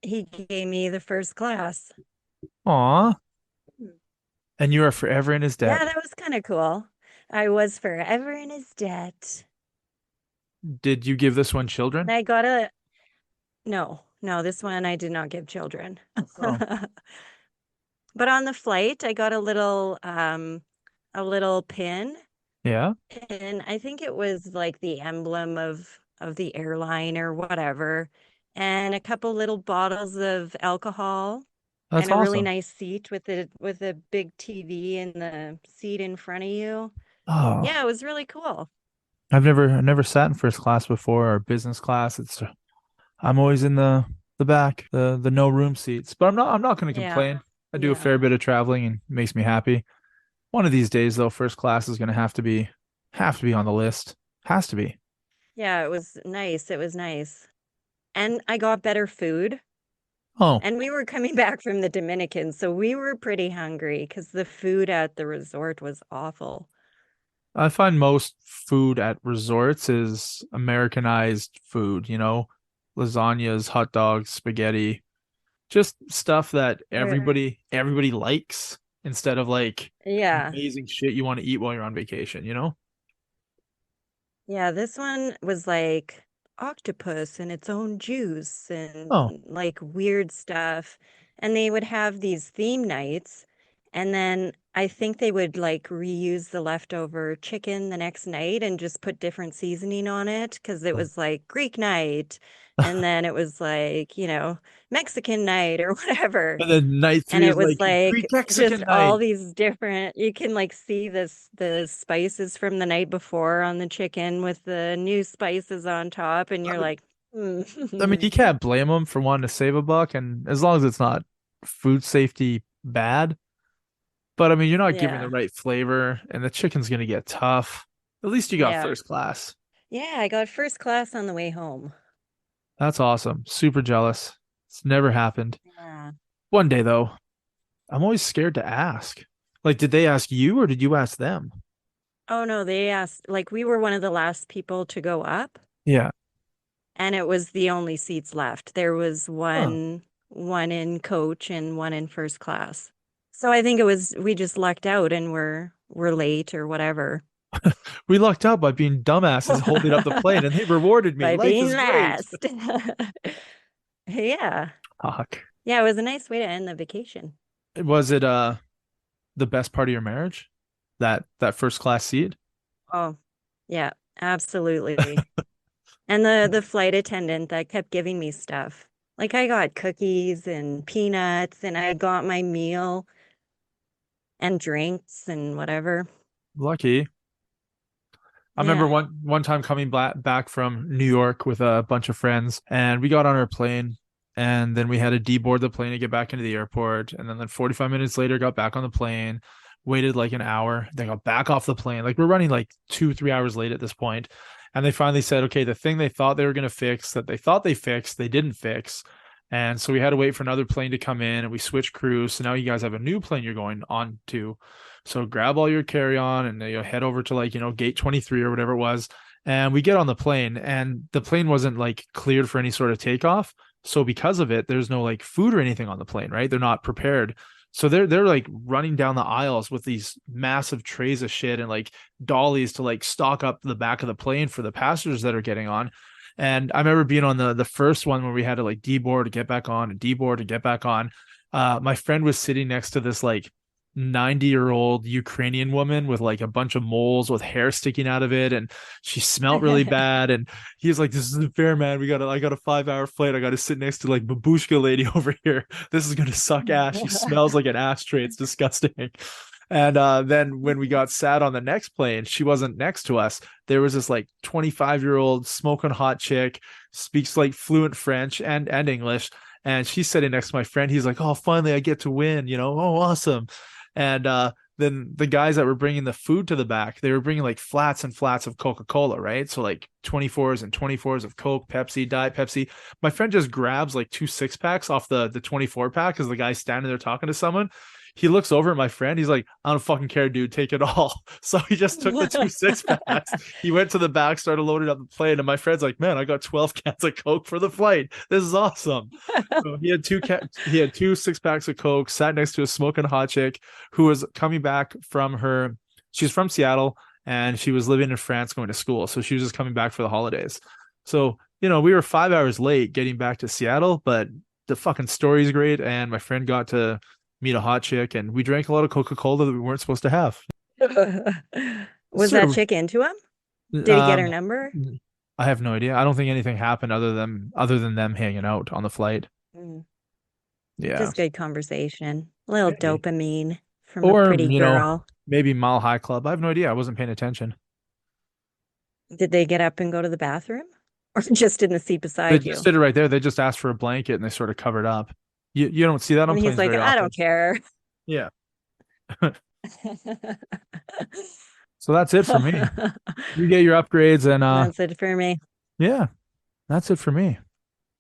C: he gave me the first class.
B: Aw. And you are forever in his debt.
C: Yeah, that was kind of cool. I was forever in his debt.
B: Did you give this one
C: And
B: children?
C: I got a no, no, this one I did not give children.
B: Oh,
C: But on the flight, I got a little pin,
B: yeah.
C: and I think it was like the emblem of the airline or whatever, and a couple little bottles of alcohol
B: That's
C: and a really
B: awesome.
C: nice seat with a big TV in the seat in front of you.
B: Oh,
C: Yeah, it was really cool.
B: I've never sat in first class before or business class. I'm always in the back, the no room seats. But I'm not going to
C: Yeah,
B: complain. I do a
C: yeah.
B: fair bit of traveling and it makes me happy. One of these days though, first class is going to have to be on the list. Has to be.
C: Yeah, it was nice. It was nice. And I got better food.
B: Oh,
C: And we were coming back from the Dominican, so we were pretty hungry because the food at the resort was awful.
B: I find most food at resorts is Americanized food, lasagnas, hot dogs, spaghetti, just stuff that
C: Where,
B: everybody likes instead of like
C: yeah,
B: amazing shit you want to eat while you're on vacation?
C: yeah, this one was like octopus and its own juice and
B: Oh,
C: like weird stuff. And they would have these theme nights. And then I think they would like reuse the leftover chicken the next night and just put different seasoning on it because it was like Greek night. And then it was like, Mexican night or whatever.
B: and then night
C: And
B: three
C: it
B: is
C: was
B: like Greek
C: like just
B: Mexican
C: all
B: night.
C: these different, you can like see the spices from the night before on the chicken with the new spices on top, and
B: I
C: you're
B: mean,
C: like,
B: I mean,
C: mm.
B: you can't blame them for wanting to save a buck, and as long as it's not food safety bad. But I mean, you're not giving the
C: Yeah,
B: right flavor, and the chicken's gonna get tough. At least you got
C: yeah,
B: first class.
C: yeah. I got first class on the way home.
B: That's awesome. Super jealous. It's never happened.
C: Yeah.
B: One day though, I'm always scared to ask. Like, did they ask you or did you ask them?
C: Oh no, they asked, like, we were one of the last people to go up,
B: Yeah.
C: and it was the only seats left. There was
B: Huh.
C: one in coach and one in first class. So I think it was we just lucked out and we're late or whatever.
B: We lucked out by being dumbasses holding up the plane, and they rewarded me.
C: By
B: Life
C: being
B: is great.
C: last. Yeah.
B: Fuck.
C: Yeah, it was a nice way to end the vacation.
B: Was it the best part of your marriage? That first class seat?
C: Oh, yeah, absolutely. And the flight attendant that kept giving me stuff. Like I got cookies and peanuts and I got my meal and drinks and whatever.
B: Lucky. I remember
C: Yeah.
B: one time coming back from New York with a bunch of friends, and we got on our plane, and then we had to deboard the plane to get back into the airport, and then 45 minutes later got back on the plane, waited like an hour, then got back off the plane. Like we're running like 2-3 hours late at this point, and they finally said, okay, the thing they thought they were gonna fix that they thought they fixed, they didn't fix. And so we had to wait for another plane to come in and we switched crews. So now you guys have a new plane you're going on to. So grab all your carry on and head over to like, gate 23 or whatever it was. And we get on the plane and the plane wasn't like cleared for any sort of takeoff. So because of it, there's no like food or anything on the plane, right? They're not prepared. So they're like running down the aisles with these massive trays of shit and like dollies to like stock up the back of the plane for the passengers that are getting on. And I remember being on the first one where we had to like deboard to get back on and deboard to get back on. My friend was sitting next to this like 90-year-old Ukrainian woman with like a bunch of moles with hair sticking out of it, and she smelled really bad. And he's like, "This isn't fair, man. I got a 5 hour flight. I got to sit next to like Babushka lady over here. This is gonna suck ass. She smells like an ashtray. It's disgusting." And then when we got sat on the next plane, she wasn't next to us. There was this like 25-year-old smoking hot chick, speaks like fluent French and English. And she's sitting next to my friend. He's like, oh, finally I get to win, oh, awesome. And then the guys that were bringing the food to the back, they were bringing like flats and flats of Coca-Cola, right? So like 24s and 24s of Coke, Pepsi, Diet Pepsi. My friend just grabs like 2 6-packs off the 24 pack because the guy's standing there talking to someone. He looks over at my friend. He's like, I don't fucking care, dude. Take it all. So he just took the 2 6-packs. He went to the back, started loading up the plane. And my friend's like, man, I got 12 cans of Coke for the flight. This is awesome. So he had he had 2 6-packs of Coke, sat next to a smoking hot chick who was coming back from she's from Seattle and she was living in France going to school. So she was just coming back for the holidays. So, we were 5 hours late getting back to Seattle, but the fucking story's great. And my friend got to meet a hot chick and we drank a lot of Coca-Cola that we weren't supposed to have.
C: Was that chick into him? Did he get her number?
B: I have no idea. I don't think anything happened other than them hanging out on the flight. Yeah.
C: Just good conversation. A little dopamine from
B: or,
C: a pretty girl.
B: Maybe Mile High Club. I have no idea. I wasn't paying attention.
C: Did they get up and go to the bathroom? Or just in the seat beside
B: They
C: you?
B: just did it right there. They just asked for a blanket and they sort of covered up. You don't see that on
C: And
B: planes
C: he's like,
B: very
C: I
B: often.
C: don't care.
B: Yeah. So that's it for me. You get your upgrades and
C: That's it for me.
B: yeah, that's it for me.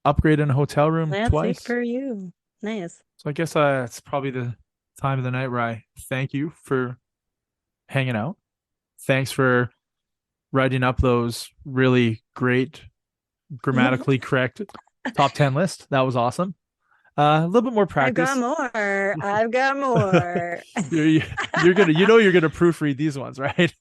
B: Upgrade in a hotel room
C: That's
B: twice.
C: it for you. Nice.
B: So I guess it's probably the time of the night where I thank you for hanging out. Thanks for writing up those really great, grammatically correct top 10 list. That was awesome. A little bit more practice.
C: I've got more.
B: You're gonna proofread these ones, right?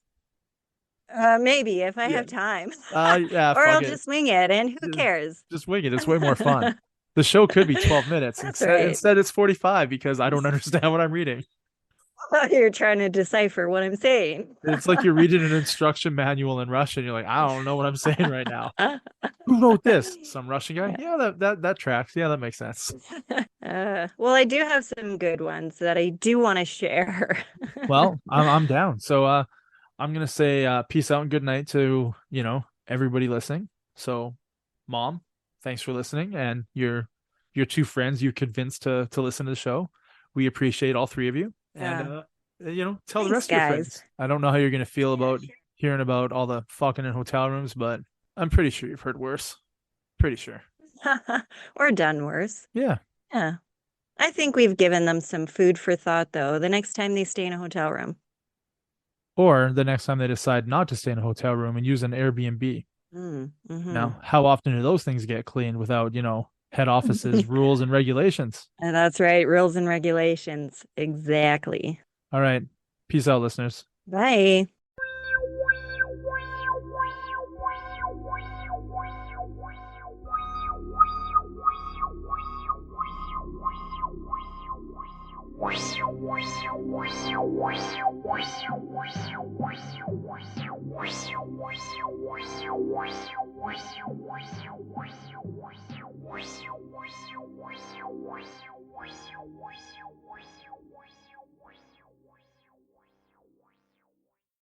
C: Maybe if I have time.
B: Yeah,
C: or I'll just wing it, and who cares?
B: Just wing it. It's way more fun. The show could be 12 minutes. Instead, it's 45 because I don't understand what I'm reading.
C: You're trying to decipher what I'm saying.
B: It's like you're reading an instruction manual in Russian. You're like, I don't know what I'm saying right now. Who wrote this? Some Russian guy? Yeah, that tracks. Yeah, that makes sense.
C: Well, I do have some good ones that I do want to share.
B: Well, I'm down. So I'm gonna say peace out and good night to everybody listening. So, Mom, thanks for listening, and your 2 friends you convinced to listen to the show. We appreciate all 3 of you. And tell the rest of your friends. I don't know how you're gonna feel about hearing about all the fucking in hotel rooms, but I'm pretty sure you've heard worse. Pretty sure.
C: Or done worse.
B: Yeah.
C: I think we've given them some food for thought, though, the next time they stay in a hotel room.
B: Or the next time they decide not to stay in a hotel room and use an Airbnb.
C: Mm-hmm.
B: Now, how often do those things get cleaned without, head office's rules and regulations?
C: And that's right. Rules and regulations. Exactly.
B: All right. Peace out, listeners.
C: Bye.